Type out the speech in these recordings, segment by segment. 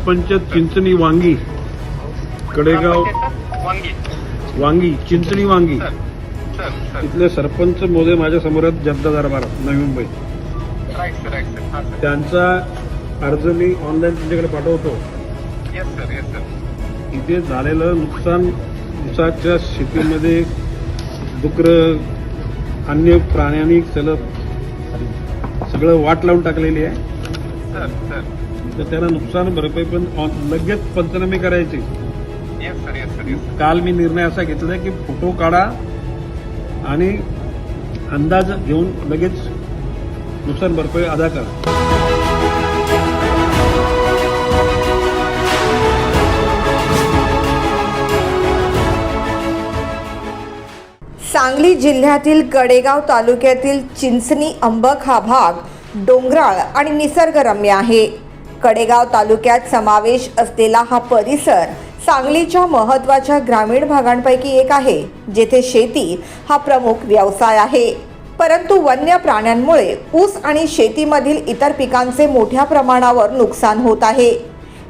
ग्रामपंचायत चिंचणी वांगी कडेगाव वांगी चिंचणी वांगी इथले सरपंच महोदय माझ्या समोर आहेत, जनता दरबार नवी मुंबई. त्यांचा अर्ज मी ऑनलाईन तुमच्याकडे पाठवतो. इथे झालेलं नुकसान, ऊसाच्या शेतीमध्ये डुकरं अन्य प्राण्यांनी सगळं वाट लावून टाकलेली आहे. तर त्याला नुकसान भरपाई पण लगेच पंचनामे करायचे. काल मी निर्णय असा घेतला की फोटो काढा आणि अंदाज घेऊन लगेच नुकसान भरपाई अदा करा. सांगली जिल्ह्यातील कडेगाव तालुक्यातील चिंचणी अंबक हा भाग डोंगराळ आणि निसर्गरम्य आहे. कडेगाव तालुक्यात समावेश असलेला हा परिसर सांगलीच्या महत्त्वाच्या ग्रामीण भागांपैकी एक आहे, जेथे शेती हा प्रमुख व्यवसाय आहे. परंतु वन्य प्राण्यांमुळे ऊस आणि शेतीमधील इतर पिकांचे मोठ्या प्रमाणावर नुकसान होत आहे.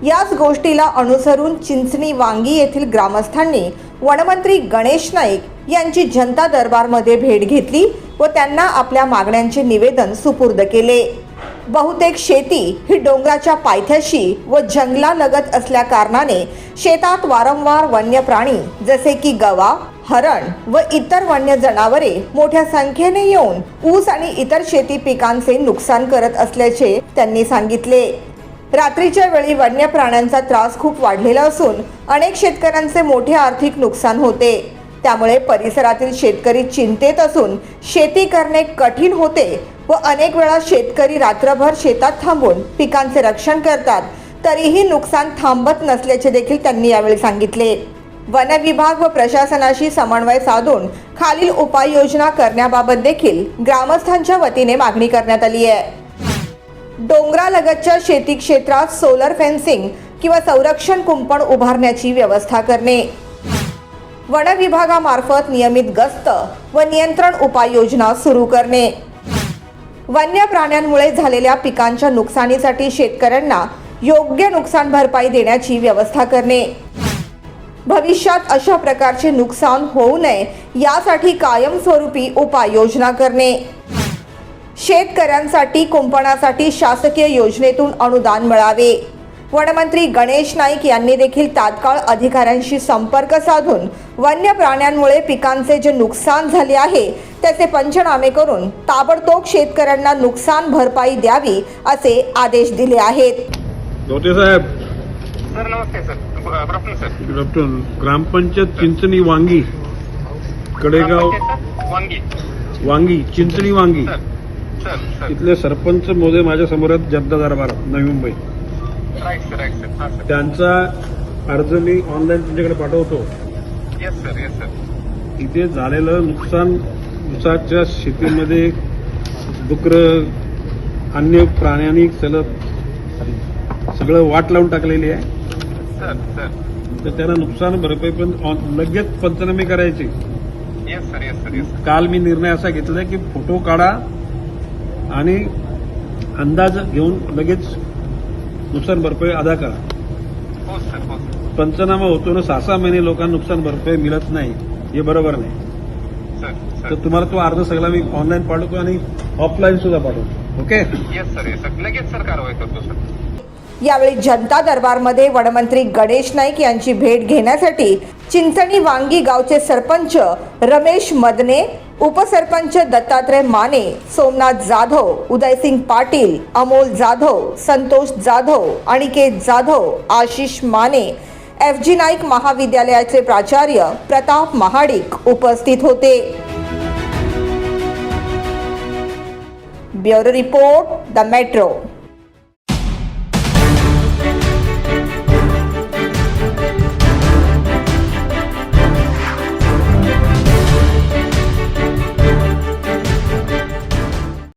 याच गोष्टीला अनुसरून चिंचणी वांगी येथील ग्रामस्थांनी वनमंत्री गणेश नाईक यांची जनता दरबारमध्ये भेट घेतली व त्यांना आपल्या मागण्यांचे निवेदन सुपूर्द केले. बहुतेक शेती ही डोंगराच्या पायथ्याशी व जंगलालगत असल्या कारणाने शेतात वारंवार वन्य प्राणी जसे की गवा, हरण व इतर वन्य जनावरे मोठ्या संख्येने येऊन ऊस आणि इतर शेती पिकांचे नुकसान करत असल्याचे त्यांनी सांगितले. रात्रीच्या वेळी वन्य प्राण्यांचा त्रास खूप वाढलेला असून अनेक शेतकऱ्यांचे मोठे आर्थिक नुकसान होते. त्यामुळे परिसरातील शेतकरी चिंतेत असून शेती करणे कठीण होते व अनेक वेळा शेतकरी रात्रभर शेतात थांबून पिकांचे रक्षण करतात, तरीही नुकसान थांबत नसल्याचे देखील त्यांनी यावेळी सांगितले. वन विभाग व प्रशासनाशी समन्वय साधून खालील उपाययोजना करण्याबाबत देखील ग्रामस्थांच्या वतीने मागणी करण्यात आली आहे. डोंगरालगतच्या शेती क्षेत्रात सोलर फेन्सिंग किंवा संरक्षण कुंपण उभारण्याची व्यवस्था करणे. वन विभागामार्फत नियमित गस्त व नियंत्रण उपाययोजना सुरू करणे. वन्य प्राण्यांमुळे झालेल्या पिकांच्या नुकसानीसाठी शेतकऱ्यांना योग्य नुकसान भरपाई देण्याची व्यवस्था करणे. भविष्यात अशा प्रकारचे नुकसान होऊ नये यासाठी कायमस्वरूपी उपाययोजना करणे. शेतकऱ्यांसाठी कुंपणासाठी शासकीय योजनेतून अनुदान मिळावे. वनमंत्री गणेश नाईक यांनी देखील तात्काळ अधिकाऱ्यांशी संपर्क साधून वन्य प्राण्यांमुळे पिकांचे जे नुकसान झाले आहे त्याचे पंचनामे करून ताबडतोब शेतकऱ्यांना नुकसान भरपाई द्यावी असे आदेश दिले आहेत. गवते साहेब, सर नमस्ते सर. Good afternoon. ग्रामपंचायत चिंचणी वांगी कडेगाव वांगी चिंचणी वांगी इथले सरपंच महोदय माझ्या समोर आहेत, जनता दरबार नवी मुंबई. त्यांचा अर्ज मी ऑनलाईन तुमच्याकडे पाठवतो. इथे झालेलं नुकसान, ऊसाच्या शेतीमध्ये डुकरं अन्य प्राण्यांनी सगळं वाट लावून टाकलेली आहे. तर त्याला नुकसान भरपाई पण लगेच पंचनामे करायचे. काल मी निर्णय असा घेतला की फोटो काढा आणि अंदाज घेऊन लगेच नुकसान भरपाई अदा करा. पंचनामा होतो ना, 6-6 महिने लोकांना नुकसान भरपाई मिळत नाही, हे बरोबर नाही. तर तुम्हाला तो अर्ज सगळा मी ऑनलाईन पाठवतो आणि ऑफलाईन सुद्धा पाठवतो. ओके. लगेच सर कारवाई करतो सर. यावेळी जनता दरबारमध्ये वनमंत्री गणेश नाईक यांची भेट घेण्यासाठी चिंचणी वांगी गावचे सरपंच रमेश मदने, उपसरपंच दत्तात्रय माने, सोमनाथ जाधव, उदयसिंग पाटील, अमोल जाधव, संतोष जाधव, अनिकेत जाधव, आशिष माने, FG नाईक महाविद्यालयाचे प्राचार्य प्रताप महाडिक उपस्थित होते. Bureau report the metro.